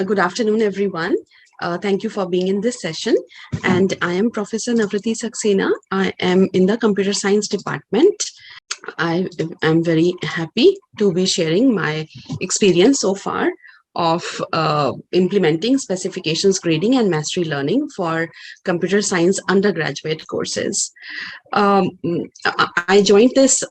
Good afternoon, everyone. Thank you for being in this session. And I am Professor Navrati Saxena. I am in the Computer Science Department. I am very happy to be sharing my experience so far of implementing specifications grading and mastery learning for computer science undergraduate courses. I joined this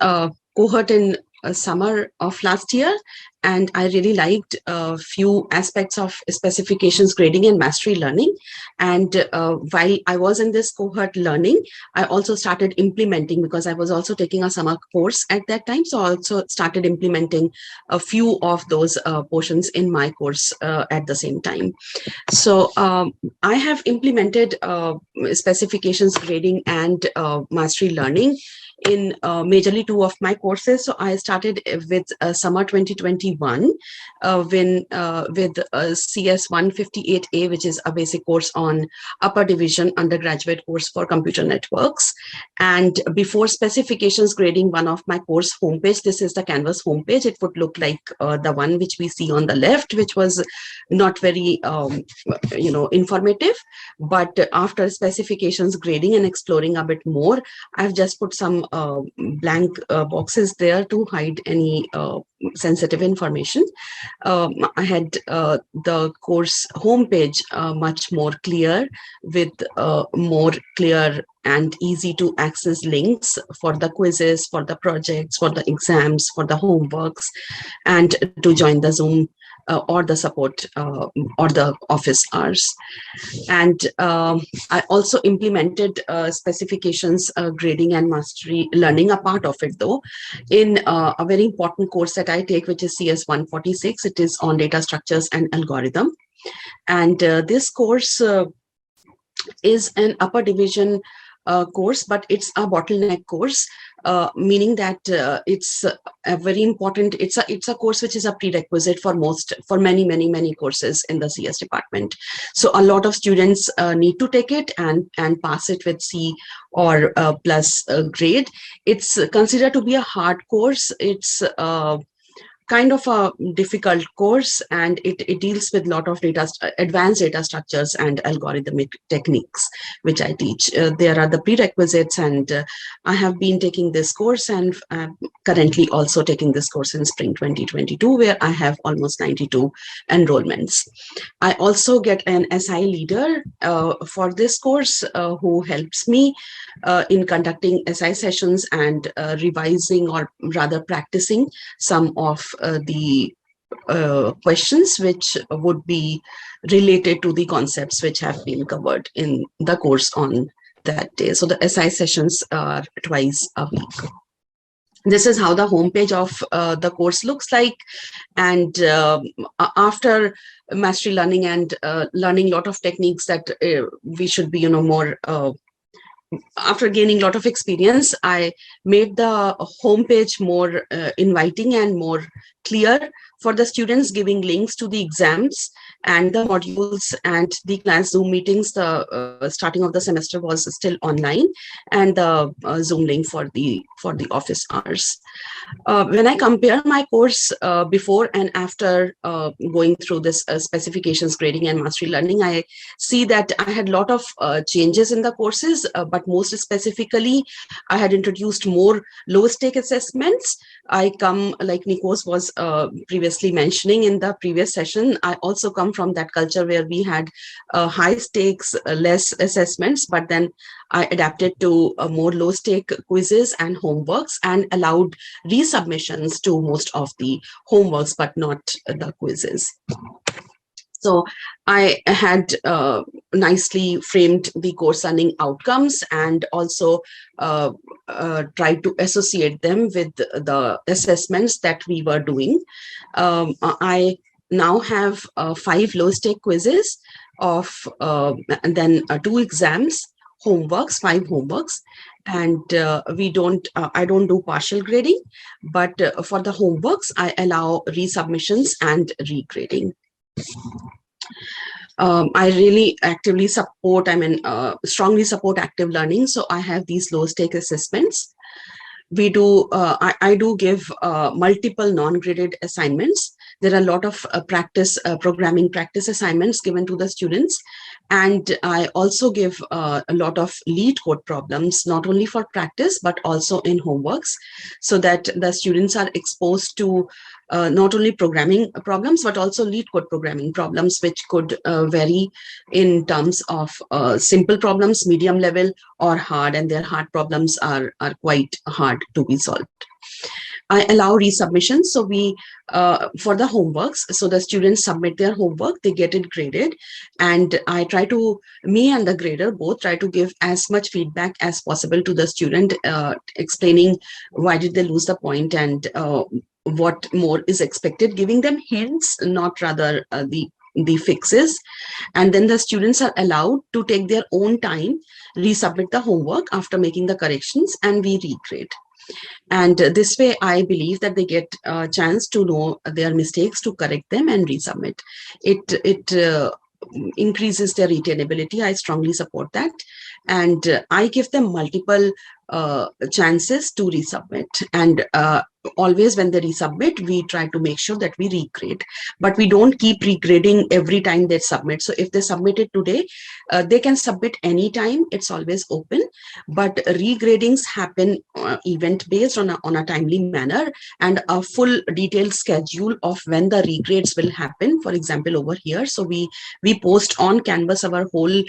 cohort in summer of last year, and I really liked a few aspects of specifications grading and mastery learning. And while I was in this cohort learning, I also started implementing, because I was also taking a summer course at that time. So I also started implementing a few of those portions in my course at the same time. So I have implemented specifications grading and mastery learning in majorly two of my courses. So I started with summer 2021 with CS 158A, which is a basic course on upper division undergraduate course for computer networks. And before specifications grading, one of my course homepage, this is the Canvas homepage, it would look like the one which we see on the left, which was not very informative. But after specifications grading and exploring a bit more, I've just put some blank boxes there to hide any sensitive information. I had the course homepage much more clear, with more clear and easy to access links for the quizzes, for the projects, for the exams, for the homeworks, and to join the Zoom or the support or the office hours. And I also implemented specifications grading and mastery learning, a part of it though, in a very important course that I take, which is CS 146. It is on data structures and algorithm. And this course is an upper division course, but it's a bottleneck course, meaning that it's a very important, it's a course which is a prerequisite for many courses in the CS department. So a lot of students need to take it and pass it with C or plus grade. It's considered to be a hard course. It's kind of a difficult course, and it deals with a lot of advanced data structures and algorithmic techniques, which I teach. There are the prerequisites, and I have been taking this course, and I'm currently also taking this course in spring 2022, where I have almost 92 enrollments. I also get an SI leader for this course who helps me in conducting SI sessions and revising, or rather practicing, some of the questions which would be related to the concepts which have been covered in the course on that day. So the SI sessions are twice a week. This is how the homepage of the course looks like. And after mastery learning and learning a lot of techniques that we should be, more after gaining a lot of experience, I made the homepage more inviting and more clear for the students, giving links to the exams and the modules and the class Zoom meetings. The starting of the semester was still online, and the Zoom link for the office hours. When I compare my course before and after going through this specifications grading and mastery learning, I see that I had a lot of changes in the courses, but most specifically, I had introduced more low-stake assessments. I come, like Nikos was previously mentioning in the previous session, I also come from that culture where we had high stakes, less assessments, but then I adapted to more low-stake quizzes and homeworks, and allowed resubmissions to most of the homeworks, but not the quizzes. So I had nicely framed the course learning outcomes, and also tried to associate them with the assessments that we were doing. I now have 5 low-stake quizzes of, and then 2 exams, homeworks, 5 homeworks, and I don't do partial grading, but for the homeworks, I allow resubmissions and regrading. I really actively support, strongly support active learning. So I have these low stake assessments. We do, I do give multiple non-graded assignments. there are a lot of programming practice assignments given to the students. And I also give a lot of lead code problems, not only for practice, but also in homeworks, so that the students are exposed to not only programming problems, but also lead code programming problems, which could vary in terms of simple problems, medium level, or hard, and their hard problems are quite hard to be solved. I allow resubmissions. So for the homeworks, so the students submit their homework, they get it graded. And me and the grader both try to give as much feedback as possible to the student, explaining why did they lose the point and what more is expected, giving them hints, not rather the fixes. And then the students are allowed to take their own time, resubmit the homework after making the corrections, and we regrade. And this way, I believe that they get a chance to know their mistakes, to correct them and resubmit. It increases their retainability. I strongly support that. And I give them multiple chances to resubmit. And always when they resubmit, we try to make sure that we regrade. But we don't keep regrading every time they submit. So if they submit it today, they can submit anytime. It's always open. But regradings happen event-based on a timely manner, and a full detailed schedule of when the regrades will happen. For example, over here, so we post on Canvas. Our whole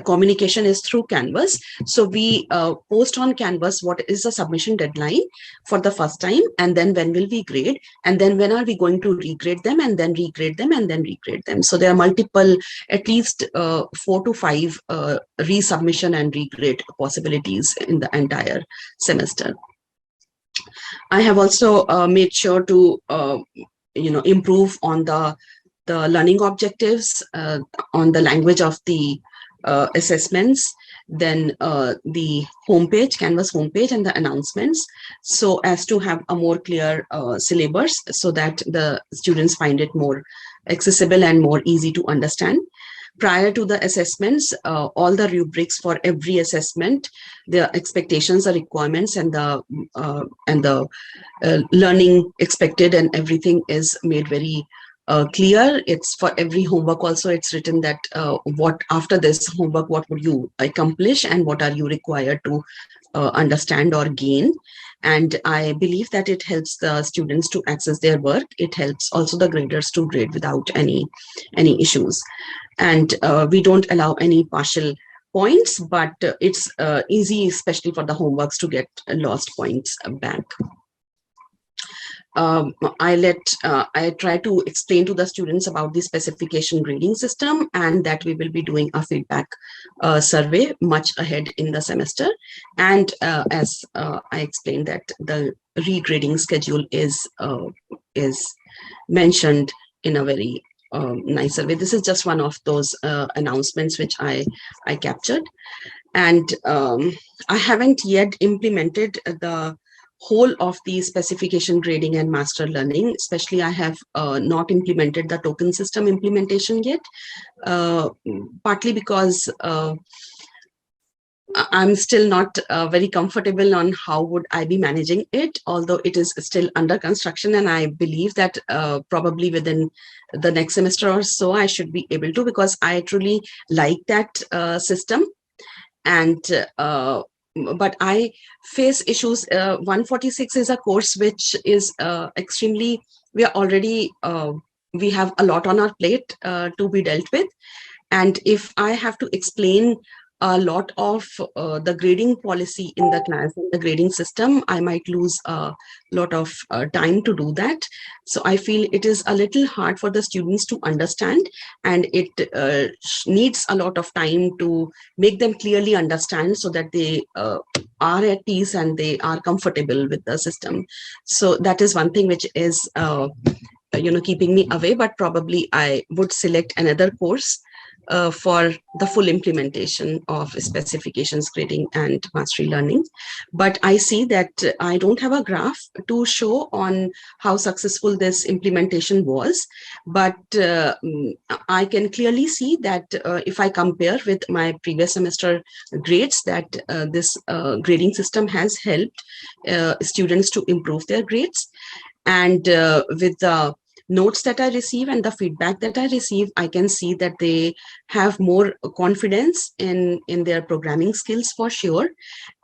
communication is through Canvas. So we post on Canvas what is the submission deadline for the first time, and then when will we grade, and then when are we going to regrade them, and then regrade them, and then regrade them. So there are multiple, at least 4 to 5 resubmission and regrade possibilities in the entire semester. I have also made sure to improve on the learning objectives, on the language of the assessments, then the homepage, Canvas homepage, and the announcements, so as to have a more clear syllabus, so that the students find it more accessible and more easy to understand. Prior to the assessments, all the rubrics for every assessment, the expectations, the requirements, and the learning expected and everything is made very clear. It's for every homework also, it's written that what after this homework, what would you accomplish and what are you required to understand or gain. And I believe that it helps the students to access their work. It helps also the graders to grade without any issues. And we don't allow any partial points, but it's easy, especially for the homeworks, to get lost points back. I try to explain to the students about the specification grading system, and that we will be doing a feedback survey much ahead in the semester. And as I explained, that the regrading schedule is mentioned in a very nice survey. This is just one of those announcements which I captured. And I haven't yet implemented the whole of the specification grading and master learning. Especially, I have not implemented the token system implementation yet, partly because I'm still not very comfortable on how would I be managing it, although it is still under construction, and I believe that probably within the next semester or so, I should be able to, because I truly like that system. And but I face issues. 146 is a course which is extremely, we have a lot on our plate to be dealt with. And if I have to explain a lot of the grading policy in the class, in the grading system, I might lose a lot of time to do that. So I feel it is a little hard for the students to understand, and it needs a lot of time to make them clearly understand, so that they are at peace and they are comfortable with the system. So that is one thing which is keeping me away, but probably I would select another course for the full implementation of specifications grading and mastery learning. But I see that I don't have a graph to show on how successful this implementation was, but I can clearly see that if I compare with my previous semester grades, that this grading system has helped students to improve their grades. And with the notes that I receive and the feedback that I receive, I can see that they have more confidence in their programming skills for sure.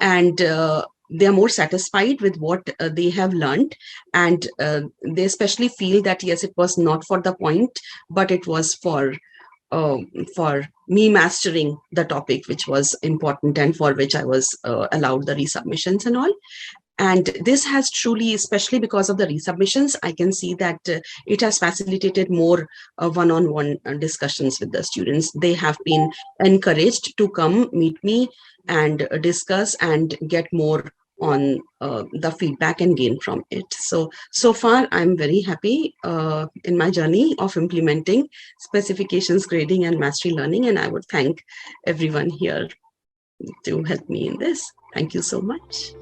And they are more satisfied with what they have learned. And they especially feel that, yes, it was not for the point, but it was uh, for me mastering the topic, which was important and for which I was allowed the resubmissions and all. And this has truly, especially because of the resubmissions, I can see that it has facilitated more one-on-one discussions with the students. They have been encouraged to come meet me and discuss and get more on the feedback and gain from it. So far, I'm very happy in my journey of implementing specifications, grading, and mastery learning. And I would thank everyone here to help me in this. Thank you so much.